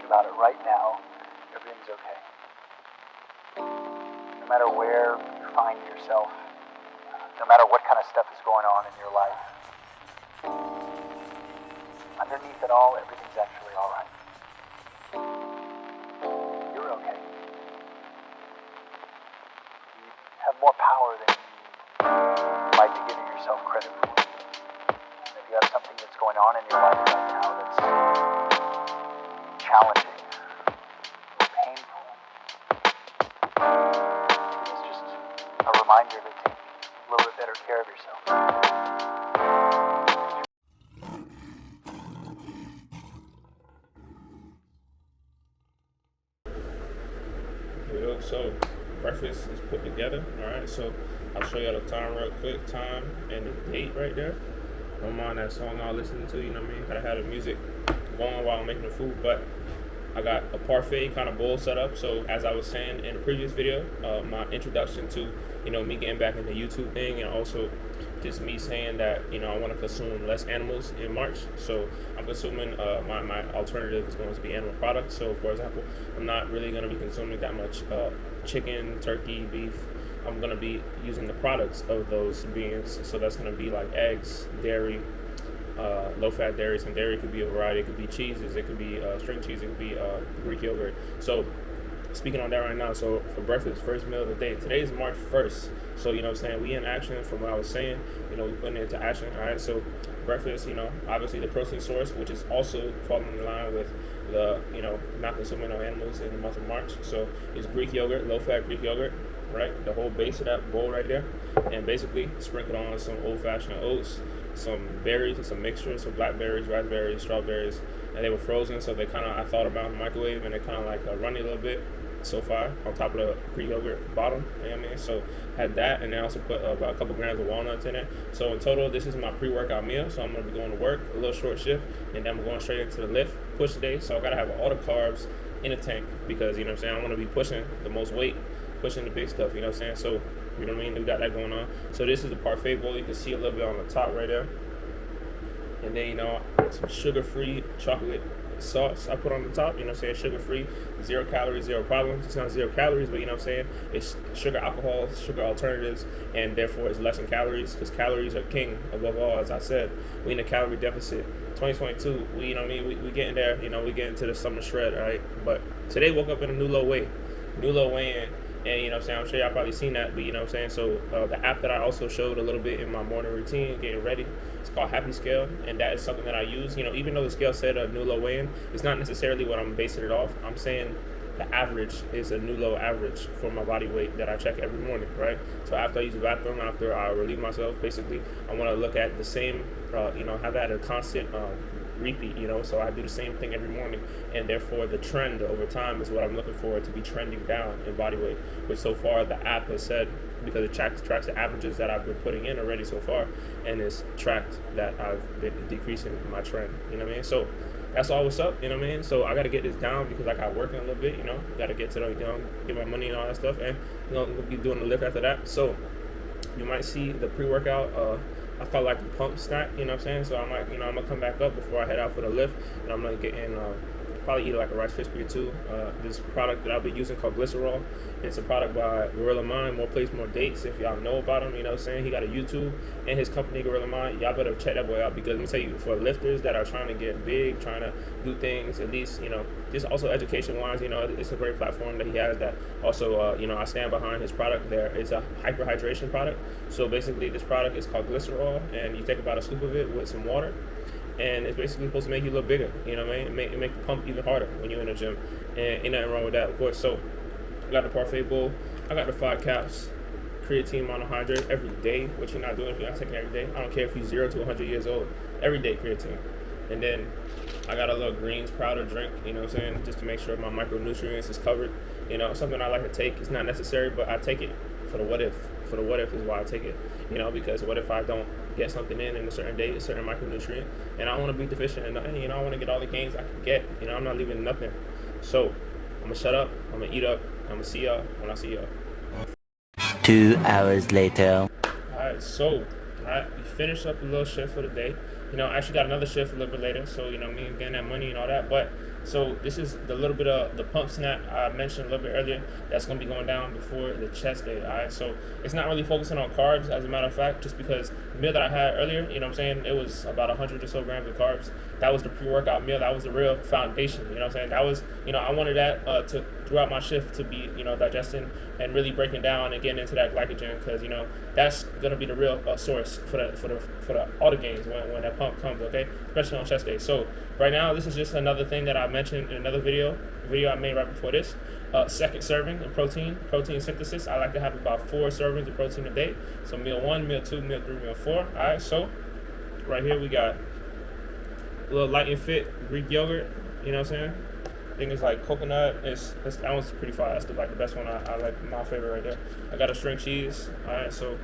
think about it right now, everything's okay. No matter where you find yourself, no matter what kind of stuff is going on in your life, underneath it all, everything's actually all right. You're okay. You have more power than you might be giving yourself credit for. And if you have something that's going on in your life right now that's challenging or painful, it's just a reminder to take a little bit better care of yourself. So breakfast is put together. Alright, so I'll show you the time real quick, time and the date right there. Don't mind that song I'm listening to, you know what I mean? Gotta have the music going while I'm making the food, but I got a parfait kind of bowl set up. So as I was saying in the previous video, my introduction to, me getting back into YouTube thing, and also just me saying that, I want to consume less animals in March. So I'm consuming, my alternative is going to be animal products. So for example, I'm not really going to be consuming that much chicken, turkey, beef. I'm going to be using the products of those beings. So that's going to be like eggs, dairy, low-fat dairy. Some dairy could be a variety. It could be cheeses. It could be string cheese. It could be Greek yogurt. So speaking on that right now, so for breakfast, first meal of the day. Today is March 1st. So, what I'm saying, we in action from what I was saying. We putting it into action. All right, so breakfast, obviously the protein source, which is also falling in line with the, not consuming no animals in the month of March. So it's Greek yogurt, low-fat Greek yogurt, right? The whole base of that bowl right there. And basically sprinkle on some old-fashioned oats, some berries and some mixture, some blackberries, raspberries, strawberries, and they were frozen, so they kind of, I thought about the microwave, and they kind of like runny a little bit so far on top of the Greek yogurt bottom, you know what I mean? So had that, and then I also put about a couple grams of walnuts in it. So in total, this is my pre-workout meal. So I'm gonna be going to work, a little short shift, and then I'm going straight into the lift push day. So I gotta have all the carbs in the tank because, I want to be pushing the most weight, pushing the big stuff, So, we got that going on. So this is the parfait bowl. You can see a little bit on the top right there. And then, some sugar-free chocolate sauce I put on the top, sugar-free, 0 calories, 0 problems. It's not 0 calories, but it's sugar alcohol, sugar alternatives, and therefore it's less in calories because calories are king above all, as I said. We in a calorie deficit. 2022, we getting there, we getting to the summer shred, all right? But today woke up in a new low weigh-in. And, I'm sure y'all probably seen that, but, so the app that I also showed a little bit in my morning routine, getting ready, it's called Happy Scale, and that is something that I use. Even though the scale said a new low weigh-in, it's not necessarily what I'm basing it off. I'm saying the average is a new low average for my body weight that I check every morning, right? So after I use the bathroom, after I relieve myself, basically, I want to look at the same, have that a constant repeat, so I do the same thing every morning, and therefore the trend over time is what I'm looking for, to be trending down in body weight, which so far the app has said, because it tracks the averages that I've been putting in already so far, and it's tracked that I've been decreasing my trend, so that's all what's up, so I got to get this down because I got working a little bit, got to get to the, get my money and all that stuff, and we'll be doing the lift after that. So you might see the pre-workout, I felt like a pump snack, so I might, I'm gonna come back up before I head out for the lift, and I'm gonna get in, probably eat like a Rice Krispie or two. This product that I'll be using called Glycerol. It's a product by Gorilla Mind, More Plates, More Dates. If y'all know about him, he got a YouTube and his company Gorilla Mind. Y'all better check that boy out because let me tell you, for lifters that are trying to get big, trying to do things, at least, just also education-wise, it's a great platform that he has that also, I stand behind his product there. It's a hyperhydration product. So basically this product is called Glycerol, and you take about a scoop of it with some water, and it's basically supposed to make you look bigger, make the pump even harder when you're in the gym, and ain't nothing wrong with that, of course. So I got the parfait bowl, I got the 5 caps, creatine monohydrate every day, which you're not doing if you're not taking it every day. I don't care if you're 0 to 100 years old, every day creatine. And then I got a little greens powder drink, just to make sure my micronutrients is covered. Something I like to take. It's not necessary, but I take it for the what if. For the what if is why I take it, because what if I don't get something in a certain day, a certain micronutrient, and I want to be deficient in nothing, I want to get all the gains I can get, I'm not leaving nothing. So I'm gonna shut up, I'm gonna eat up, I'm gonna see y'all when I see y'all. 2 hours later. Alright, so we finished up a little shift for the day. I actually got another shift a little bit later, so me getting that money and all that, but So this is the little bit of the pump snap I mentioned a little bit earlier. That's gonna be going down before the chest day. All right. So it's not really focusing on carbs, as a matter of fact, just because the meal that I had earlier, you know what I'm saying, it was about 100 or so grams of carbs. That was the pre-workout meal. That was the real foundation. You know what I'm saying? That was, I wanted that to throughout my shift to be, digesting and really breaking down and getting into that glycogen, because that's gonna be the real source for the all the gains when that pump comes. Okay, especially on chest day. So right now, this is just another thing that I mentioned in another video I made right before this. Second serving of protein synthesis. I like to have about 4 servings of protein a day. So meal 1, meal 2, meal 3, meal 4. All right. So right here we got a little light and fit Greek yogurt. You know what I'm saying? I think it's like coconut. That one's pretty fire. That's the best one. I like, my favorite right there. I got a string cheese. All right. So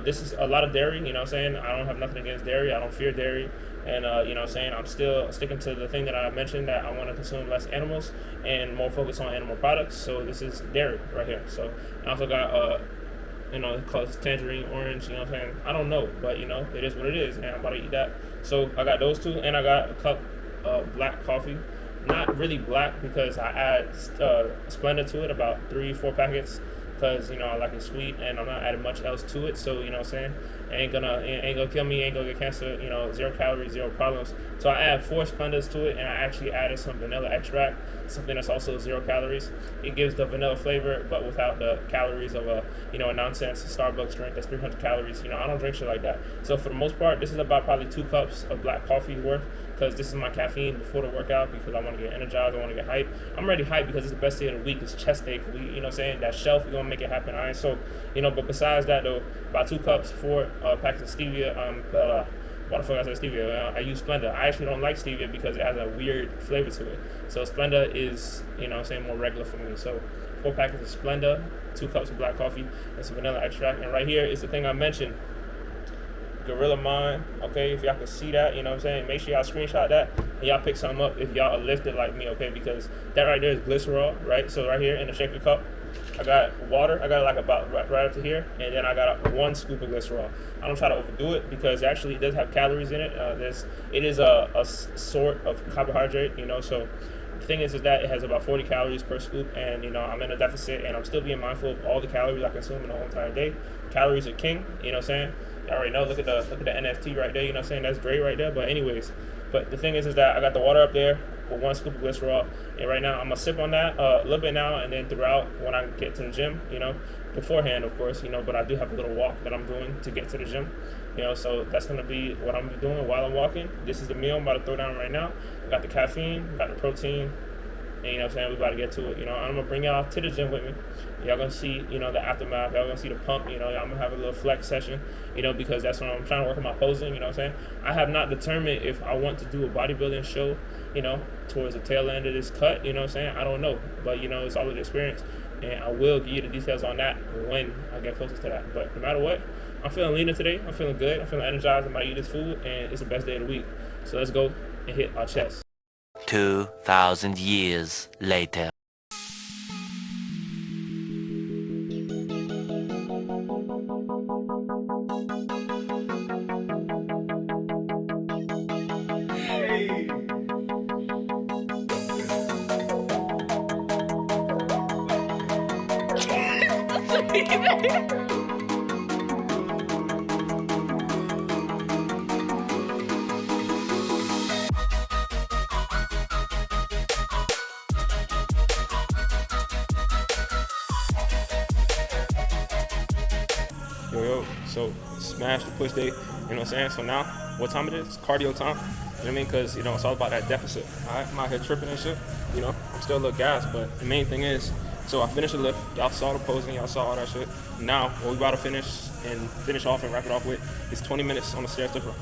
this is a lot of dairy. You know what I'm saying? I don't have nothing against dairy. I don't fear dairy. And, I'm still sticking to the thing that I mentioned, that I want to consume less animals and more focus on animal products. So this is dairy right here. So I also got, it calls tangerine, orange, you know what I'm saying? I don't know, but, it is what it is, and I'm about to eat that. So I got those 2, and I got a cup of black coffee. Not really black, because I add Splenda to it, about 3-4 packets, because I like it sweet, and I'm not adding much else to it. So you know what I'm saying, it ain't gonna kill me, ain't gonna get cancer. 0 calories, 0 problems. So I add 4 Splendas to it, and I actually added some vanilla extract, something that's also 0 calories. It gives the vanilla flavor, but without the calories of a nonsense Starbucks drink that's 300 calories. I don't drink shit like that. So for the most part, this is about probably 2 cups of black coffee worth, because this is my caffeine before the workout, because I want to get energized, I want to get hyped. I'm already hyped because it's the best day of the week. It's chest day. That shelf, we're going to make it happen. All right. So, but besides that, though, about 2 cups, 4 packets of stevia. Why the fuck I said stevia? I use Splenda. I actually don't like stevia because it has a weird flavor to it. So Splenda is, more regular for me. So 4 packets of Splenda, 2 cups of black coffee, and some vanilla extract. And right here is the thing I mentioned. Gorilla Mind, okay, if y'all can see that, make sure y'all screenshot that and y'all pick something up if y'all are lifted like me, okay, because that right there is glycerol, right? So right here in the shaker cup, I got water. I got like about right up to here, and then I got 1 scoop of glycerol. I don't try to overdo it, because actually it does have calories in it. It is a sort of carbohydrate, so the thing is that it has about 40 calories per scoop, and I'm in a deficit, and I'm still being mindful of all the calories I consume in the whole entire day. Calories are king, you know what I'm saying? I already know. Look at the NFT right there. You know what I'm saying? That's Dre right there. But anyways, the thing is that I got the water up there with 1 scoop of glycerol, and right now I'm gonna sip on that a little bit now, and then throughout when I get to the gym, beforehand of course, but I do have a little walk that I'm doing to get to the gym, so that's gonna be what I'm gonna be doing while I'm walking. This is the meal I'm about to throw down right now. I got the caffeine, got the protein. And we about to get to it. I'm gonna bring y'all to the gym with me. Y'all gonna see, the aftermath. Y'all gonna see the pump. I'm gonna have a little flex session, because that's when I'm trying to work on my posing. I have not determined if I want to do a bodybuilding show, towards the tail end of this cut. I don't know, but it's all of the experience, and I will give you the details on that when I get closer to that. But no matter what, I'm feeling leaner today. I'm feeling good. I'm feeling energized. I'm about to eat this food, and it's the best day of the week. So let's go and hit our chest. 2,000 years later. Yo, so smash the push day, you know what I'm saying? So now, what time it is? It's cardio time, you know what I mean? Because, it's all about that deficit, all right? I'm out here tripping and shit, I'm still a little gassed, but the main thing is, so I finished the lift, y'all saw the posing, y'all saw all that shit. Now, what we about to finish off and wrap it off with is 20 minutes on the stair stepper.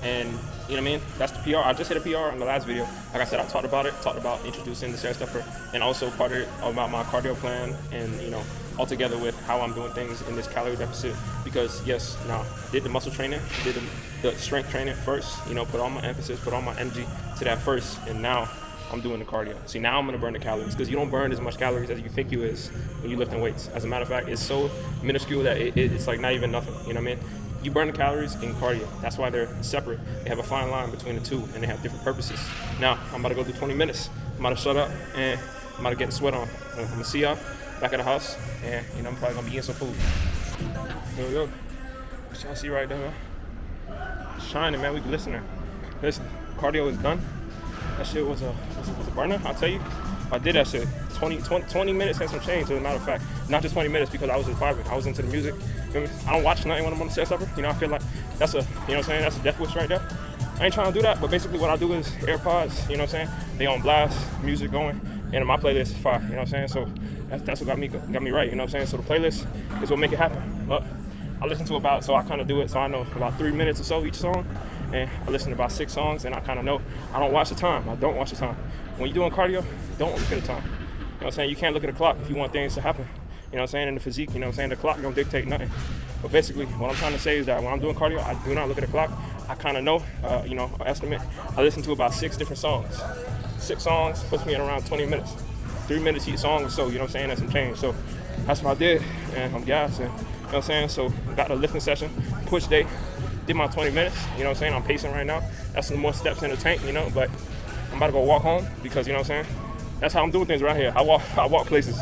And, you know what I mean? That's the PR. I just hit a PR in the last video. Like I said, I talked about introducing the stair stepper, and also part of it about my cardio plan, and, all together with how I'm doing things in this calorie deficit. Because yes, now I did the muscle training, did the strength training first, put all my emphasis, put all my energy to that first, and now I'm doing the cardio. See, now I'm gonna burn the calories, because you don't burn as much calories as you think when you're lifting weights. As a matter of fact, it's so minuscule that it's like not even nothing, you know what I mean? you burn the calories in cardio. That's why they're separate. They have a fine line between the two, and they have different purposes. Now, I'm about to go do 20 minutes. I'm about to shut up, and I'm about to get the sweat on. I'm gonna see y'all back at the house, and I'm probably gonna be eating some food. Here we go. What y'all see right there, man? Shining, man. We glistening. Listen, cardio is done. That shit was a burner, I'll tell you. I did that shit 20 minutes and some change, as a matter of fact. Not just 20 minutes because I was just vibing. I was into the music. I don't watch nothing when I'm on the set supper. I feel like that's that's a death wish right there. I ain't trying to do that, but basically what I do is AirPods, they on blast, music going, and my playlist is fire, So that's what got me right, So the playlist is what make it happen. But I listen to I kind of do it, so I know about 3 minutes or so each song, and I listen to about 6 songs, and I kind of know. I don't watch the time. When you're doing cardio, don't look at the time. You can't look at the clock if you want things to happen. In the physique, the clock don't dictate nothing. But basically, what I'm trying to say is that when I'm doing cardio, I do not look at the clock. I kind of know, estimate. I listen to about 6 different songs. 6 songs puts me at around 20 minutes. 3 minutes each song or so, and some change. So that's what I did, and I'm gassing. So got a lifting session, push day, did my 20 minutes, I'm pacing right now. That's some more steps in the tank, but I'm about to go walk home because, that's how I'm doing things right here. I walk places,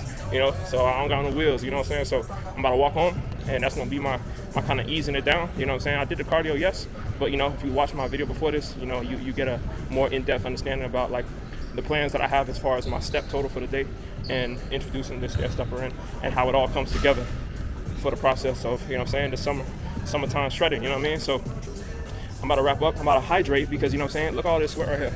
so I don't got no wheels, So I'm about to walk home, and that's gonna be my kind of easing it down, I did the cardio, yes, but if you watch my video before this, you get a more in-depth understanding about like the plans that I have as far as my step total for the day and introducing this stepper in and how it all comes together for the process of, the summertime shredding, So I'm about to wrap up. I'm about to hydrate because, Look at all this sweat right here.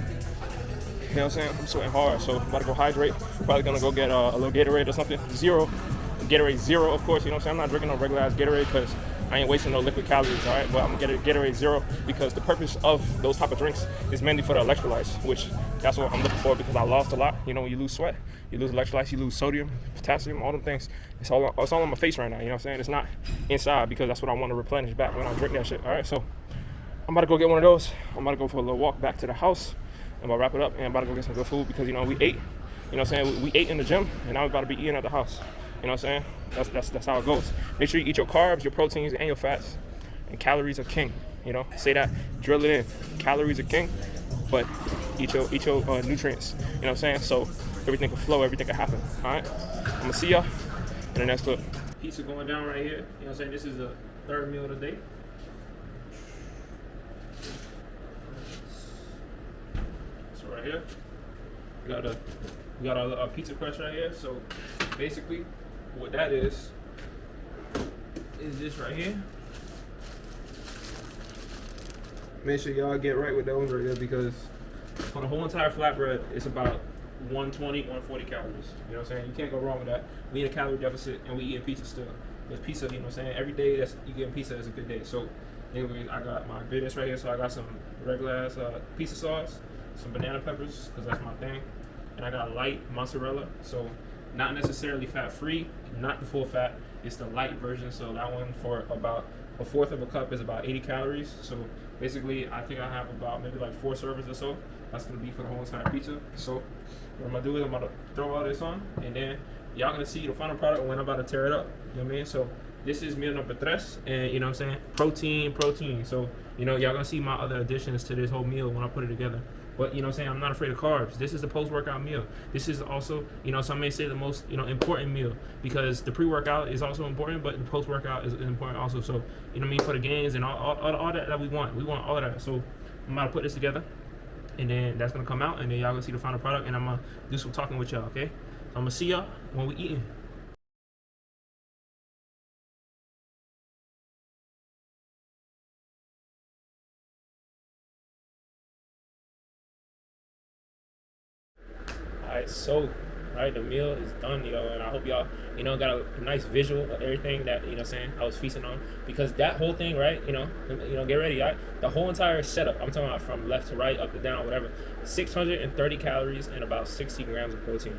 I'm sweating hard, so I'm about to go hydrate. Probably gonna go get a little Gatorade or something. Gatorade Zero, of course, I'm not drinking no regular ass Gatorade because I ain't wasting no liquid calories, all right? But I'm gonna get a Gatorade Zero because the purpose of those type of drinks is mainly for the electrolytes, which that's what I'm looking for because I lost a lot. When you lose sweat, you lose electrolytes, you lose sodium, potassium, all them things. It's all on my face right now, It's not inside because that's what I want to replenish back when I drink that shit, all right? So I'm about to go get one of those. I'm about to go for a little walk back to the house. I'm about to wrap it up, and I'm about to go get some good food because, we ate. We ate in the gym, and I'm about to be eating at the house. That's how it goes. Make sure you eat your carbs, your proteins, and your fats. And calories are king. Say that, drill it in. Calories are king, but eat your nutrients. So everything can flow, everything can happen. All right. I'm gonna see y'all in the next clip. Pizza going down right here. This is the 3rd meal of the day. So right here, we got a pizza crust right here. So basically, what that is this right here. Make sure y'all get right with those right there because for the whole entire flatbread, it's about 120, 140 calories. You can't go wrong with that. We in a calorie deficit and we eating pizza still. There's pizza, every day you getting pizza is a good day. So anyways, I got my ingredients right here. So I got some regular ass pizza sauce, some banana peppers, because that's my thing. And I got light mozzarella. So not necessarily fat free, not the full fat. It's the light version. So that one for about 1/4 of a cup is about 80 calories. So basically, I think I have about maybe like 4 servings or so. That's gonna be for the whole entire pizza. So what I'm gonna do is I'm gonna throw all this on, and then y'all gonna see the final product when I'm about to tear it up. You know what I mean? So this is meal number 3, and protein. So y'all gonna see my other additions to this whole meal when I put it together. But I'm not afraid of carbs. This is the post-workout meal. This is also, some may say the most, important meal because the pre-workout is also important, but the post-workout is important also. So, for the gains and all that we want. We want all of that. So I'm about to put this together, and then that's gonna come out, and then y'all gonna see the final product, and I'm gonna do some talking with y'all, okay? So I'm gonna see y'all when we eating. Alright, so the meal is done, and I hope y'all, got a nice visual of everything that, I was feasting on. Because that whole thing, right, get ready, right? The whole entire setup, I'm talking about from left to right, up to down, whatever, 630 calories and about 60 grams of protein.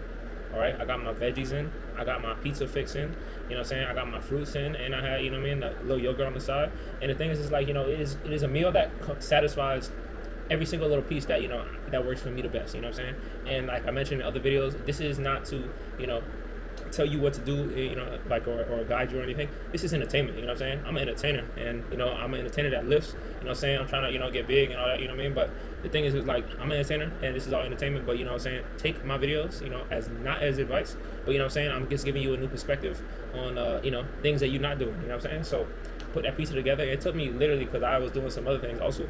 Alright, I got my veggies in, I got my pizza fix in, I got my fruits in, and I had, that little yogurt on the side. And the thing is like, it is a meal that satisfies every single little piece that that works for me the best, And like I mentioned in other videos, this is not to tell you what to do, like, or guide you or anything. This is entertainment, you know what I'm saying? I'm an entertainer, and, I'm an entertainer that lifts, you know what I'm saying? I'm trying to, get big and all that, you know what I mean? But the thing is like, I'm an entertainer, and this is all entertainment, but, you know what I'm saying? Take my videos, as not as advice, but, you know what I'm saying? I'm just giving you a new perspective on, things that you're not doing, you know what I'm saying? So, put that pizza together. It took me literally, because I was doing some other things also.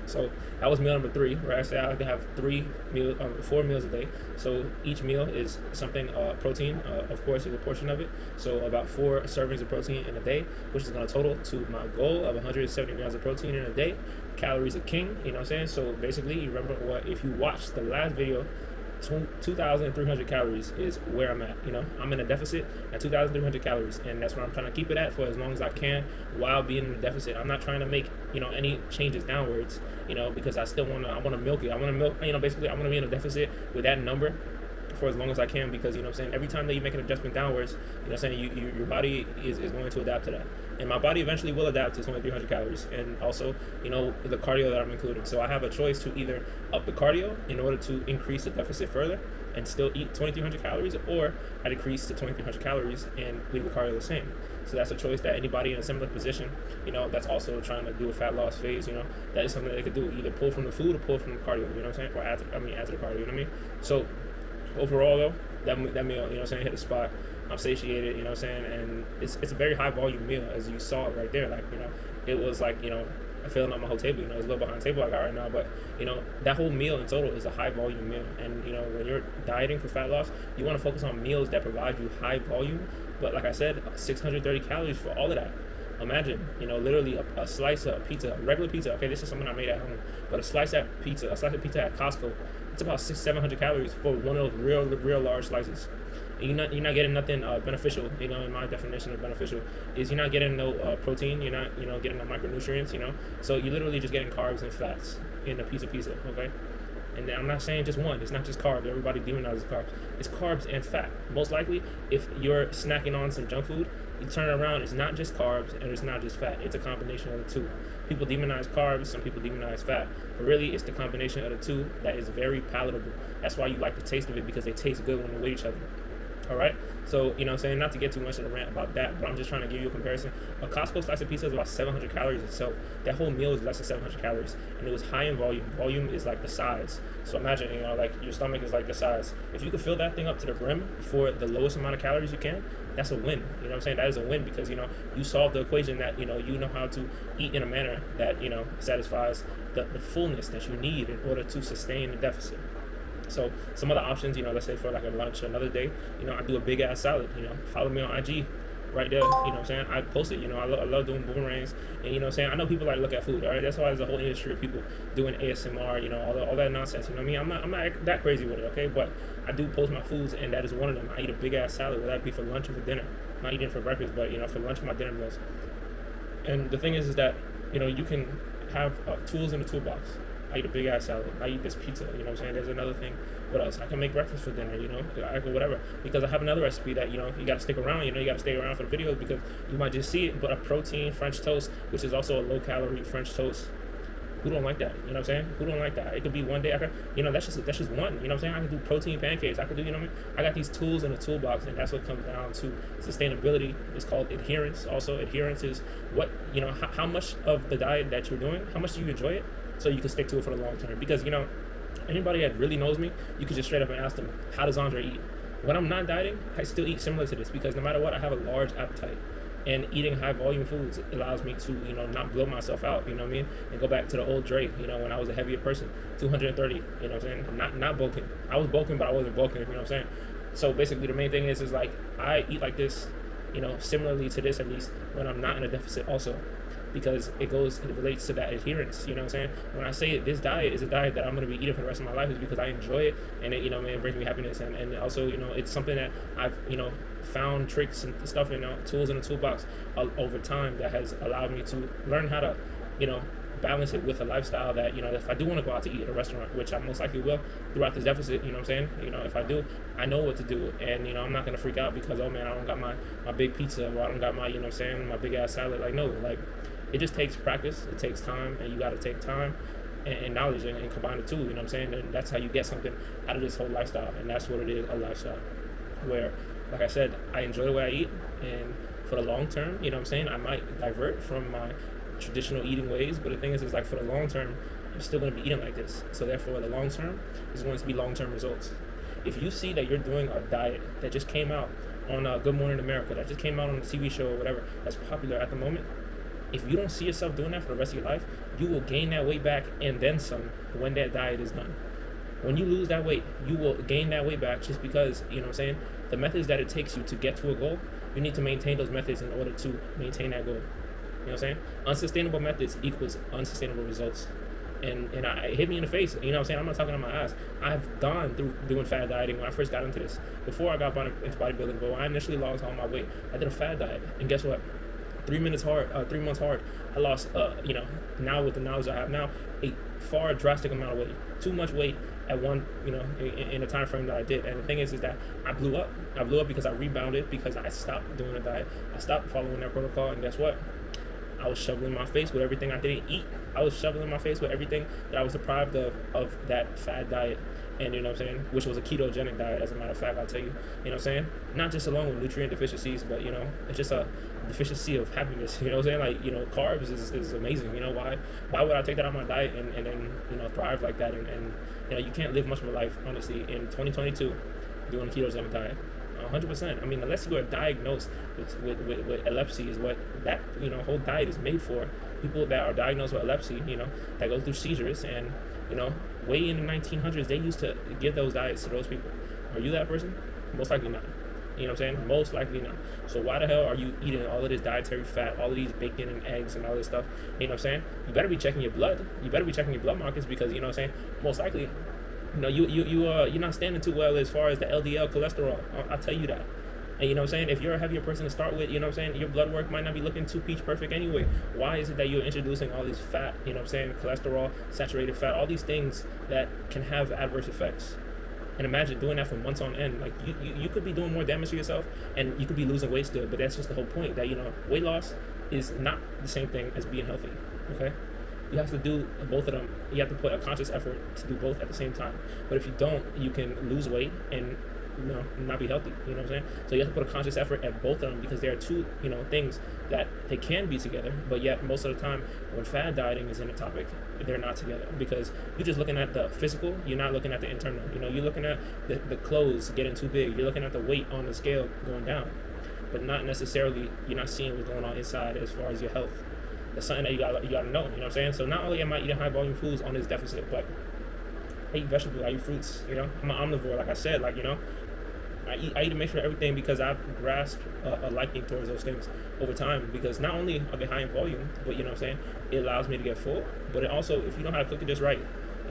So that was meal number 3, where I said I like to have 4 meals a day. So each meal is something protein, of course, is a portion of it. So about 4 servings of protein in a day, which is going to total to my goal of 170 grams of protein in a day. Calories are king, you know what I'm saying? So basically, you remember what, if you watched the last video, 2,300 calories is where I'm at. I'm in a deficit at 2,300 calories, and that's where I'm trying to keep it at for as long as I can while being in a deficit. I'm not trying to make any changes downwards, because I want to milk it. I want to milk, basically I want to be in a deficit with that number for as long as I can, because you know what I'm saying, every time that you make an adjustment downwards, you know what I'm saying, your body is going to adapt to that, and my body eventually will adapt to 2,300 calories, and also the cardio that I'm including. So I have a choice to either up the cardio in order to increase the deficit further and still eat 2,300 calories, or I decrease to 2,300 calories and leave the cardio the same. So that's a choice that anybody in a similar position, that's also trying to do a fat loss phase, that is something that they could do, either pull from the food or pull from the cardio, you know what I'm saying, or add to the cardio, you know what I mean? So overall though, that meal, you know what I'm saying, hit the spot. I'm satiated, you know what I'm saying, and it's a very high volume meal, as you saw right there. Like, it was like, filling up my whole table, it's a little behind the table I got right now, but that whole meal in total is a high volume meal. And when you're dieting for fat loss, you want to focus on meals that provide you high volume, but like I said, 630 calories for all of that. Imagine, literally a slice of pizza, a regular pizza. Okay, this is something I made at home, but a slice of pizza at Costco, it's about 600-700 calories for one of those real large slices. And you're not getting nothing beneficial. In my definition of beneficial is you're not getting no protein. You're not getting no micronutrients. So you're literally just getting carbs and fats in a pizza. Okay. And I'm not saying just one. It's not just carbs. Everybody demonizes carbs. It's carbs and fat. Most likely, if you're snacking on some junk food, you turn it around, it's not just carbs and it's not just fat. It's a combination of the two. People demonize carbs, some people demonize fat. But really, it's the combination of the two that is very palatable. That's why you like the taste of it, because they taste good when they weigh each other. All right, so I'm saying, not to get too much of a rant about that, but I'm just trying to give you a comparison. A Costco slice of pizza is about 700 calories itself. That whole meal is less than 700 calories, and it was high in volume. Volume is like the size. So imagine, like your stomach is like the size. If you could fill that thing up to the brim for the lowest amount of calories you can, that's a win. You know what I'm saying? That is a win, because you solve the equation that you know how to eat in a manner that satisfies the fullness that you need in order to sustain the deficit. So some other options, let's say for like a lunch another day, I do a big ass salad. Follow me on IG right there, you know what I'm saying? I post it, I love doing boomerangs, and you know what I'm saying? I know people like to look at food, all right? That's why there's a whole industry of people doing ASMR, all that nonsense, you know what I mean? I'm not that crazy with it, okay? But I do post my foods, and that is one of them. I eat a big ass salad, whether that be for lunch or for dinner. I'm not eating for breakfast, but for lunch, my dinner meals. And the thing is that, you can have tools in the toolbox. I eat a big ass salad. I eat this pizza. You know what I'm saying? There's another thing. What else? I can make breakfast for dinner. I can whatever. Because I have another recipe that you got to stick around. You got to stay around for the videos, because you might just see it. But a protein French toast, which is also a low calorie French toast. Who don't like that? You know what I'm saying? Who don't like that? It could be one day. That's just one. You know what I'm saying? I can do protein pancakes. I could do. You know what I mean? I got these tools in the toolbox, and that's what comes down to sustainability. It's called adherence. Also, adherence is what how much of the diet that you're doing, how much do you enjoy it, so you can stick to it for the long term. Because anybody that really knows me, you can just straight up and ask them, how does Andre eat? When I'm not dieting, I still eat similar to this, because no matter what, I have a large appetite. And eating high volume foods allows me to, not blow myself out, you know what I mean? And go back to the old Dre, when I was a heavier person, 230, you know what I'm saying? Not bulking. I was bulking, but I wasn't bulking, you know what I'm saying? So basically the main thing is like, I eat like this, similarly to this, at least when I'm not in a deficit also. Because it relates to that adherence, you know what I'm saying? When I say this diet is a diet that I'm going to be eating for the rest of my life, is because I enjoy it, and it, it brings me happiness, and also, it's something that I've, found tricks and stuff, tools in the toolbox over time that has allowed me to learn how to, balance it with a lifestyle that, if I do want to go out to eat at a restaurant, which I most likely will throughout this deficit, you know what I'm saying? If I do, I know what to do, and, I'm not going to freak out because, oh man, I don't got my big pizza, or I don't got my, my big ass salad. Like, no, like, it just takes practice, it takes time, and you got to take time and knowledge and combine the two, you know what I'm saying? And that's how you get something out of this whole lifestyle, and that's what it is, a lifestyle, where like I said, I enjoy the way I eat, and for the long term, you know what I'm saying, I might divert from my traditional eating ways, but the thing is like for the long term, I'm still going to be eating like this. So therefore, the long term is going to be long term results. If you see that you're doing a diet that just came out on Good Morning America, that just came out on a TV show or whatever that's popular at the moment, if you don't see yourself doing that for the rest of your life, you will gain that weight back and then some when that diet is done. When you lose that weight, you will gain that weight back just because, you know what I'm saying, the methods that it takes you to get to a goal, you need to maintain those methods in order to maintain that goal. You know what I'm saying? Unsustainable methods equals unsustainable results. And it hit me in the face. You know what I'm saying? I'm not talking on my ass. I've gone through doing fad dieting when I first got into this. Before I got into bodybuilding, but when I initially lost all my weight, I did a fad diet. And guess what? 3 months hard, I lost, now with the knowledge I have now, a far drastic amount of weight. Too much weight at one, in the time frame that I did. And the thing is that I blew up. I blew up because I rebounded, because I stopped doing a diet. I stopped following that protocol, and guess what? I was shoveling my face with everything I didn't eat. I was shoveling my face with everything that I was deprived of that fad diet. And you know what I'm saying? Which was a ketogenic diet, as a matter of fact, I'll tell you. You know what I'm saying? Not just along with nutrient deficiencies, but, it's just a deficiency of happiness. You know what I'm saying? Like, carbs is amazing. Why would I take that out of my diet and then, thrive like that? And you can't live much of a life, honestly, in 2022 doing a ketogenic diet. 100%. I mean, unless you are diagnosed with epilepsy, is what that whole diet is made for. People that are diagnosed with epilepsy, that go through seizures, and way in the 1900s, they used to give those diets to those people. Are you that person? Most likely not. You know what I'm saying? Most likely not. So why the hell are you eating all of this dietary fat, all of these bacon and eggs and all this stuff? You know what I'm saying? You better be checking your blood. You better be checking your blood markers, because you know what I'm saying? Most likely, you're not standing too well as far as the LDL cholesterol. I'll tell you that. And you know what I'm saying? If you're a heavier person to start with, you know what I'm saying, your blood work might not be looking too peach perfect anyway. Why is it that you're introducing all this fat, you know what I'm saying, cholesterol, saturated fat, all these things that can have adverse effects? And imagine doing that for months on end. Like, you could be doing more damage to yourself, and you could be losing weight still, but that's just the whole point, that, weight loss is not the same thing as being healthy, okay? You have to do both of them. You have to put a conscious effort to do both at the same time. But if you don't, you can lose weight and not be healthy. You know what I'm saying? So you have to put a conscious effort at both of them, because there are two, things that they can be together, but yet most of the time when fad dieting is in a topic, they're not together, because you're just looking at the physical, you're not looking at the internal. You're looking at the clothes getting too big, you're looking at the weight on the scale going down, but not necessarily, you're not seeing what's going on inside as far as your health. That's something that you gotta know, you know what I'm saying? So not only am I eating high volume foods on this deficit, but I eat vegetables, I eat fruits, I'm an omnivore, like I said, I eat to make sure everything, because I've grasped a liking towards those things over time, because not only are they high in volume, but you know what I'm saying, it allows me to get full, but it also, if you know how to cook it just right,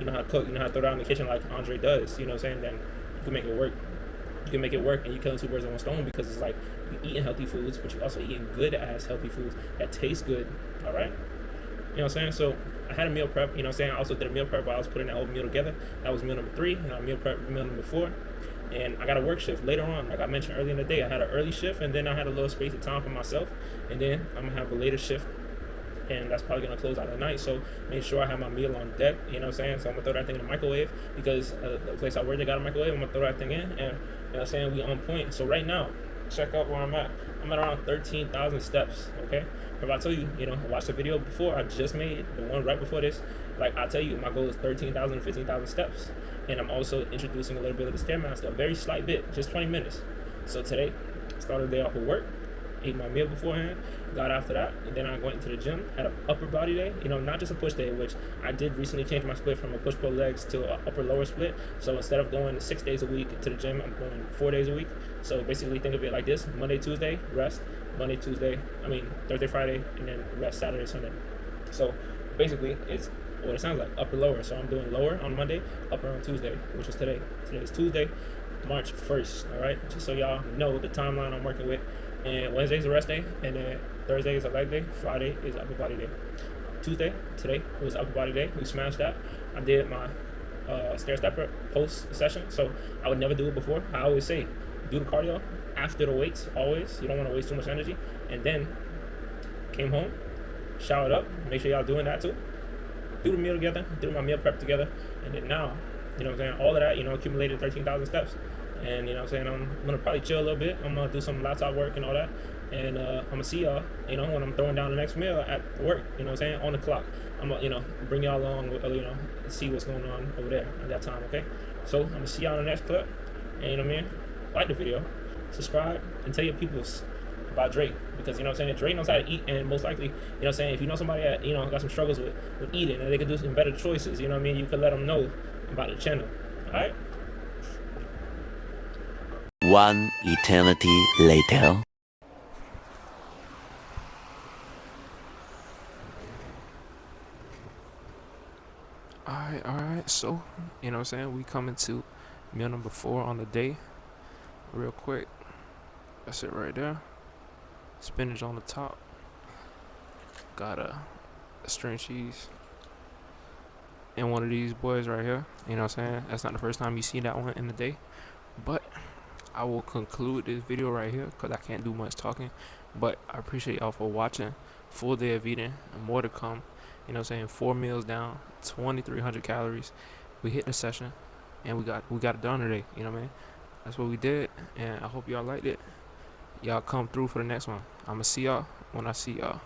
you know how to cook, you know how to throw it out in the kitchen like Andre does, you know what I'm saying, then you can make it work. You can make it work, and you're killing two birds with one stone, because it's like you're eating healthy foods, but you're also eating good ass healthy foods that taste good. All right, you know what I'm saying? So I had a meal prep. You know what I'm saying? I also did a meal prep while I was putting that whole meal together. That was meal number 3, and I meal prep meal number 4. And I got a work shift later on. Like I mentioned earlier in the day, I had an early shift, and then I had a little space of time for myself, and then I'm gonna have a later shift, and that's probably gonna close out the night. So make sure I have my meal on deck. You know what I'm saying? So I'm gonna throw that thing in the microwave, because the place I work, they got a microwave. I'm gonna throw that thing in, and you know what I'm saying, we on point. So right now, check out where I'm at. I'm at around 13,000 steps. Okay. If I tell you, watch the video before I just made, the one right before this, like I tell you, my goal is 13,000 to 15,000 steps. And I'm also introducing a little bit of the Stairmaster, a very slight bit, just 20 minutes. So today, started the day off with work, ate my meal beforehand, got after that, and then I went into the gym, had an upper body day, not just a push day, which I did recently change my split from a push-pull legs to an upper-lower split. So instead of going 6 days a week to the gym, I'm going 4 days a week. So basically think of it like this: Monday, Tuesday, rest, Thursday, Friday, and then rest Saturday, Sunday. So basically it's what it sounds like, upper-lower. So I'm doing lower on Monday, upper on Tuesday, which is today. Today is Tuesday, March 1st, all right? Just so y'all know the timeline I'm working with. And Wednesday's a rest day, and then Thursday is a leg day, Friday is upper body day. Tuesday, today, was upper body day. We smashed that. I did my stair stepper post session, so I would never do it before. I always say, do the cardio after the weights, always. You don't want to waste too much energy. And then came home, showered up. Make sure y'all doing that too. Do the meal together, do my meal prep together, and then now, you know what I'm saying, all of that, accumulated 13,000 steps. And you know what I'm saying, I'm gonna probably chill a little bit. I'm gonna do some laptop work and all that. And I'm gonna see y'all, you know, when I'm throwing down the next meal at work, you know what I'm saying, on the clock. I'm gonna, you know, bring y'all along, you know, see what's going on over there at that time, okay? So I'm gonna see y'all in the next clip. And you know what I mean? Like the video, subscribe, and tell your peoples about Drake, because you know what I'm saying, Drake knows how to eat, and most likely, you know what I'm saying, if you know somebody that, you know, got some struggles with eating and they could do some better choices, you know what I mean, you could let them know about the channel. Alright? One eternity later. Alright, so, you know what I'm saying, we coming to meal number 4 on the day. Real quick. That's it right there. Spinach on the top. Got a string cheese. And one of these boys right here. You know what I'm saying? That's not the first time you see that one in the day. But I will conclude this video right here because I can't do much talking. But I appreciate y'all for watching. Full day of eating and more to come. You know what I'm saying? 4 meals down, 2,300 calories. We hit the session and we got it done today. You know what I mean? That's what we did, and I hope y'all liked it. Y'all come through for the next one. I'ma see y'all when I see y'all.